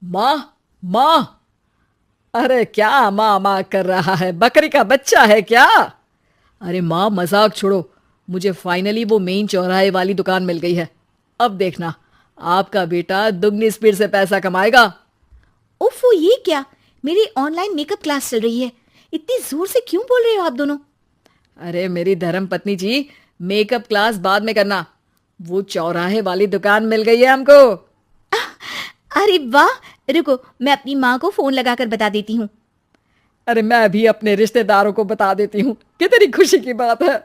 माँ, माँ। अरे क्या माँ माँ कर रहा है? बकरी का बच्चा है क्या? अरे माँ, मजाक छोड़ो। मुझे फाइनली वो मेन चौराहे वाली दुकान मिल गई है। अब देखना, आपका बेटा दुगनी स्पीड से पैसा कमाएगा। उफ़, ये क्या? मेरी ऑनलाइन मेकअप क्लास चल रही है। इतनी जोर से क्यों बोल रहे हो आप दोनों? अरे मेरी धर्म पत्नी जी, मेकअप क्लास बाद में करना। वो चौराहे वाली दुकान मिल गई है हमको। अरे वाह! रुको, मैं अपनी माँ को फोन लगाकर बता देती हूँ। अरे मैं भी अपने रिश्तेदारों को बता देती हूँ। कितनी खुशी की बात है।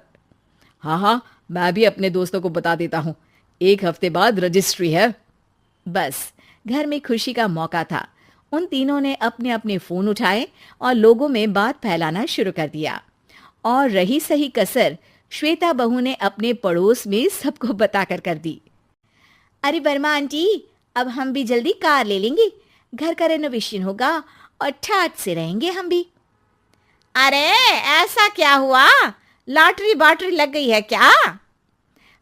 हाँ हाँ, मैं भी अपने दोस्तों को बता देता हूँ। 1 हफ्ते बाद रजिस्ट्री है। बस, घर में खुशी का मौका था। उन तीनों ने अपने अपने फोन उठाए और लोगों में बात फैलाना शुरू कर दिया। और रही सही कसर, श्वेता बहू ने अपने पड़ोस में सबको बताकर कर दी। अरे वर्मा आंटी, अब हम भी जल्दी कार ले लेंगे। घर का रेनोवेशन होगा और ठाट से रहेंगे हम भी। अरे, ऐसा क्या हुआ? लॉटरी बाटरी लग गई है क्या?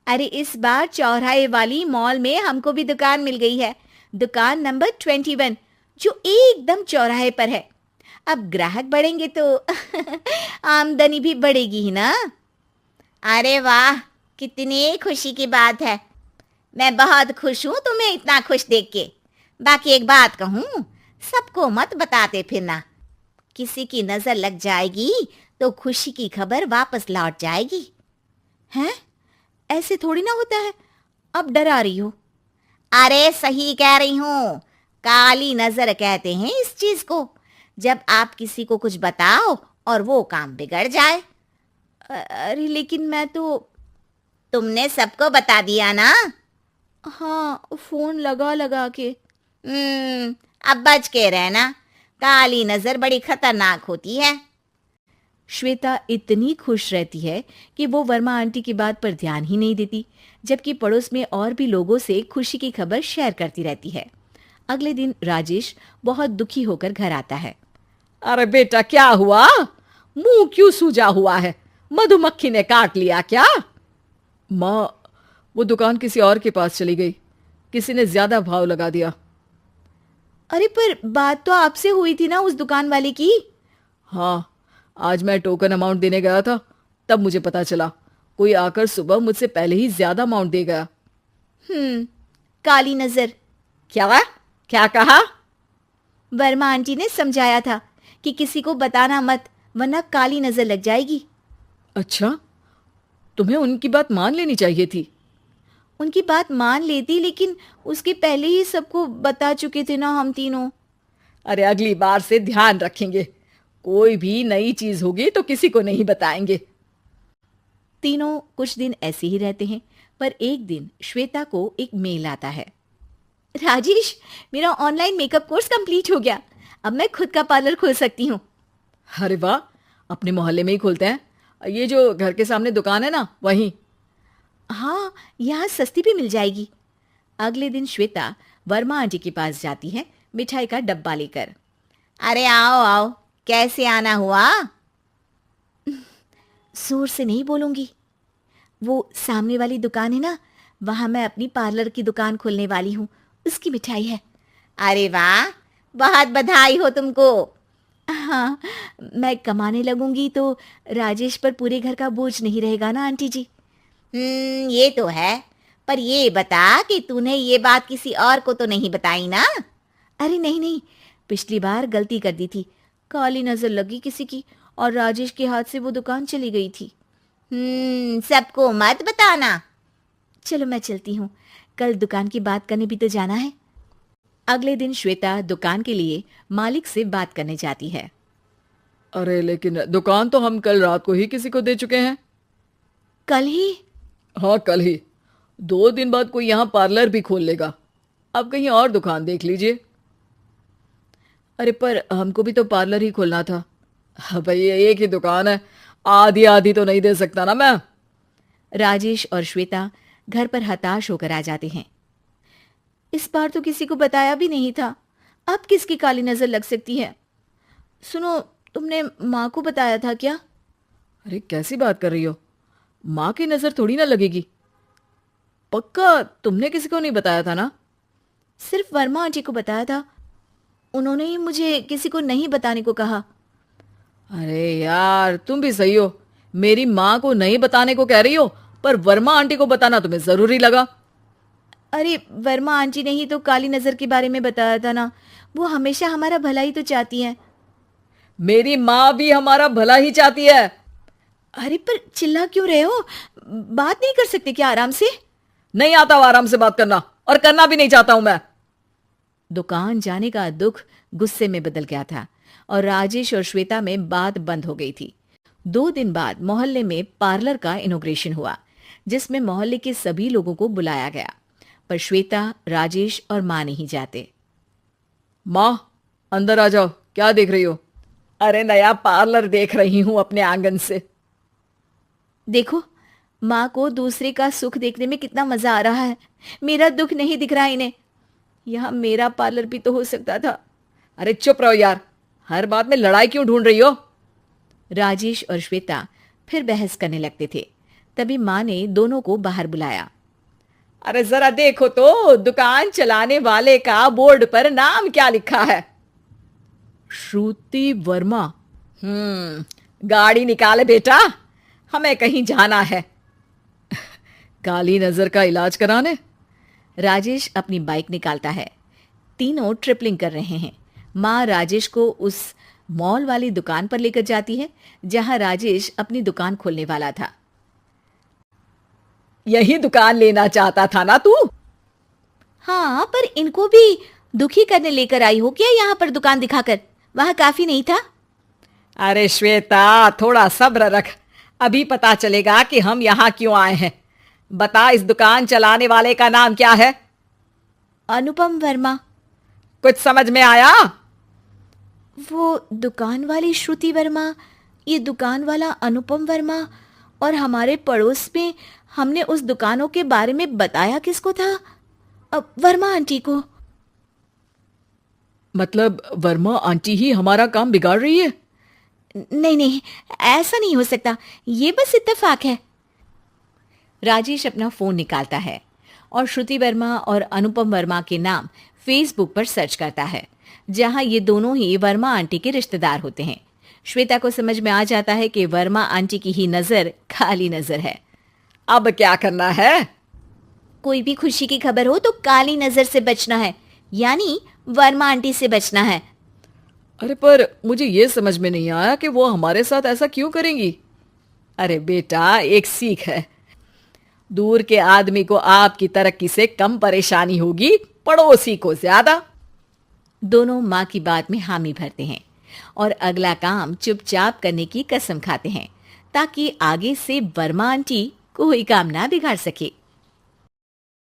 अरे, इस बार चौराहे वाली मॉल में हमको भी दुकान मिल गई है। दुकान नंबर 21, जो एकदम चौराहे पर है। अब ग्राहक बढ़ेंगे तो आमदनी भी बढ़ेगी ही ना। अरे वाह, कितनी खुशी की बात है। मैं बहुत खुश हूँ तुम्हें इतना खुश देख के। बाकी एक बात कहूँ, सबको मत बताते फिरना। किसी की नजर लग जाएगी तो खुशी की खबर वापस लौट जाएगी। हैं? ऐसे थोड़ी ना होता है। अब डरा रही हो? अरे सही कह रही हूँ। काली नजर कहते हैं इस चीज को, जब आप किसी को कुछ बताओ और वो काम बिगड़ जाए। अरे लेकिन मैं तो। तुमने सबको बता दिया ना? हाँ, फोन लगा लगा के। अब बच के रहना। काली नजर बड़ी खतरनाक होती है। श्वेता इतनी खुश रहती है कि वो वर्मा आंटी की बात पर ध्यान ही नहीं देती, जबकि पड़ोस में और भी लोगों से खुशी की खबर शेयर करती रहती है। अगले दिन राजेश बहुत दुखी होकर घर आता है। अरे बेटा, क्या हुआ? मुंह क्यों सूजा हुआ है? मधुमक्खी ने काट लिया क्या? माँ, वो दुकान किसी और के पास चली गई। किसी ने ज्यादा भाव लगा दिया। अरे पर बात तो आपसे हुई थी ना उस दुकान वाले की। हाँ, आज मैं टोकन अमाउंट देने गया था, तब मुझे पता चला। कोई आकर सुबह मुझसे पहले ही ज्यादा अमाउंट दे गया। काली नजर। क्या? क्या कहा? वर्मा आंटी ने समझाया था कि किसी को बताना मत, वरना काली नजर लग जाएगी। अच्छा, तुम्हें उनकी बात मान लेनी चाहिए थी। उनकी बात मान लेती, लेकिन उसके पहले ही सबको बता चुके थे ना हम तीनों। अरे अगली बार से ध्यान रखेंगे। कोई भी नई चीज होगी तो किसी को नहीं बताएंगे। तीनों कुछ दिन ऐसे ही रहते हैं, पर एक दिन श्वेता को एक मेल आता है। राजेश, मेरा ऑनलाइन मेकअप कोर्स कंप्लीट हो गया। अब मैं खुद का पार्लर खोल सकती हूँ। अरे वाह, अपने मोहल्ले में ही खोलते हैं। ये जो घर के सामने दुकान है ना, वहीं। हाँ, यहाँ सस्ती भी मिल जाएगी। अगले दिन श्वेता वर्मा आंटी के पास जाती है, मिठाई का डब्बा लेकर। अरे आओ आओ, कैसे आना हुआ? जोर से नहीं बोलूंगी। वो सामने वाली दुकान है ना, वहां मैं अपनी पार्लर की दुकान खोलने वाली हूँ। उसकी मिठाई है। अरे वाह, बहुत बधाई हो तुमको। हाँ, मैं कमाने लगूंगी तो राजेश पर पूरे घर का बोझ नहीं रहेगा ना आंटी जी। ये तो है। पर ये बता कि तूने ये बात किसी और को तो नहीं बताई ना? अरे नहीं नहीं, पिछली बार गलती कर दी थी। काली नजर लगी किसी की और राजेश के हाथ से वो दुकान चली गई थी। सबको मत बताना। चलो मैं चलती हूँ, कल दुकान की बात करने भी तो जाना है। अगले दिन श्वेता दुकान के लिए मालिक से बात करने जाती है। अरे लेकिन दुकान तो हम कल रात को ही किसी को दे चुके हैं। कल ही? हाँ, कल ही। 2 दिन बाद कोई यहाँ पार्लर भी खोल लेगा। अब कहीं और दुकान देख लीजिए। अरे पर हमको भी तो पार्लर ही खोलना था। हाँ भाई, ये एक ही दुकान है, आधी आधी तो नहीं दे सकता ना मैं। राजेश और श्वेता घर पर हताश होकर आ जाते हैं। इस बार तो किसी को बताया भी नहीं था, अब किसकी काली नजर लग सकती है? सुनो, तुमने माँ को बताया था क्या? अरे कैसी बात कर रही हो? माँ की नजर थोड़ी ना लगेगी। पक्का तुमने किसी को नहीं बताया था ना? सिर्फ वर्मा आंटी को बताया था। उन्होंने ही मुझे किसी को नहीं बताने को कहा। अरे यार, तुम भी सही हो। मेरी माँ को नहीं बताने को कह रही हो, पर वर्मा आंटी को बताना तुम्हें जरूरी लगा। अरे वर्मा आंटी ने ही तो काली नजर के बारे में बताया था ना, वो हमेशा हमारा भला ही तो चाहती हैं। मेरी माँ भी हमारा भला ही चाहती है। अरे पर चिल्ला क्यों रहे हो? बात नहीं कर सकते क्या आराम से? नहीं आता वो आराम से बात करना, और करना भी नहीं चाहता हूं मैं। दुकान जाने का दुख गुस्से में बदल गया था और राजेश और श्वेता में बात बंद हो गई थी। 2 दिन बाद मोहल्ले में पार्लर का इनॉग्रेशन हुआ, जिसमें मोहल्ले के सभी लोगों को बुलाया गया, पर श्वेता, राजेश और माँ नहीं जाते। माँ, अंदर आ जाओ, क्या देख रही हो? अरे नया पार्लर देख रही हूं अपने आंगन से। देखो, माँ को दूसरे का सुख देखने में कितना मजा आ रहा है। मेरा दुख नहीं दिख रहा इन्हें। यहाँ मेरा पार्लर भी तो हो सकता था। अरे चुप रहो यार, हर बात में लड़ाई क्यों ढूंढ रही हो? राजेश और श्वेता फिर बहस करने लगते थे। तभी माँ ने दोनों को बाहर बुलाया। अरे जरा देखो तो, दुकान चलाने वाले का बोर्ड पर नाम क्या लिखा है? श्रुति वर्मा। गाड़ी निकाले बेटा, हमें कहीं जाना है। काली नजर का इलाज कराने? राजेश अपनी बाइक निकालता है। तीनों ट्रिपलिंग कर रहे हैं। माँ राजेश को उस मॉल वाली दुकान पर लेकर जाती है जहां राजेश अपनी दुकान खोलने वाला था। यही दुकान लेना चाहता था ना तू? हाँ, पर इनको भी दुखी करने लेकर आई हो क्या यहाँ पर दुकान दिखाकर? वहां काफी नहीं था? अरे श्वेता, थोड़ा सब्र रख, अभी पता चलेगा कि हम यहाँ क्यों आए हैं। बता, इस दुकान चलाने वाले का नाम क्या है? अनुपम वर्मा। कुछ समझ में आया? वो दुकान वाली श्रुति वर्मा, ये दुकान वाला अनुपम वर्मा, और हमारे पड़ोस में हमने उस दुकानों के बारे में बताया किसको था? वर्मा आंटी को। मतलब वर्मा आंटी ही हमारा काम बिगाड़ रही है? नहीं नहीं, ऐसा नहीं हो सकता, ये बस इत्तेफाक है। राजेश अपना फोन निकालता है और श्रुति वर्मा और अनुपम वर्मा के नाम फेसबुक पर सर्च करता है, जहां ये दोनों ही वर्मा आंटी के रिश्तेदार होते हैं। श्वेता को समझ में आ जाता है कि वर्मा आंटी की ही नजर काली नजर है। अब क्या करना है? कोई भी खुशी की खबर हो तो काली नजर से बचना है, यानी वर्मा आंटी से बचना है। अरे पर मुझे ये समझ में नहीं आया कि वो हमारे साथ ऐसा क्यों करेंगी। अरे बेटा, एक सीख है, दूर के आदमी को आपकी तरक्की से कम परेशानी होगी, पड़ोसी को ज्यादा। दोनों माँ की बात में हामी भरते हैं और अगला काम चुपचाप करने की कसम खाते हैं, ताकि आगे से वर्मा आंटी कोई काम ना बिगाड़ सके।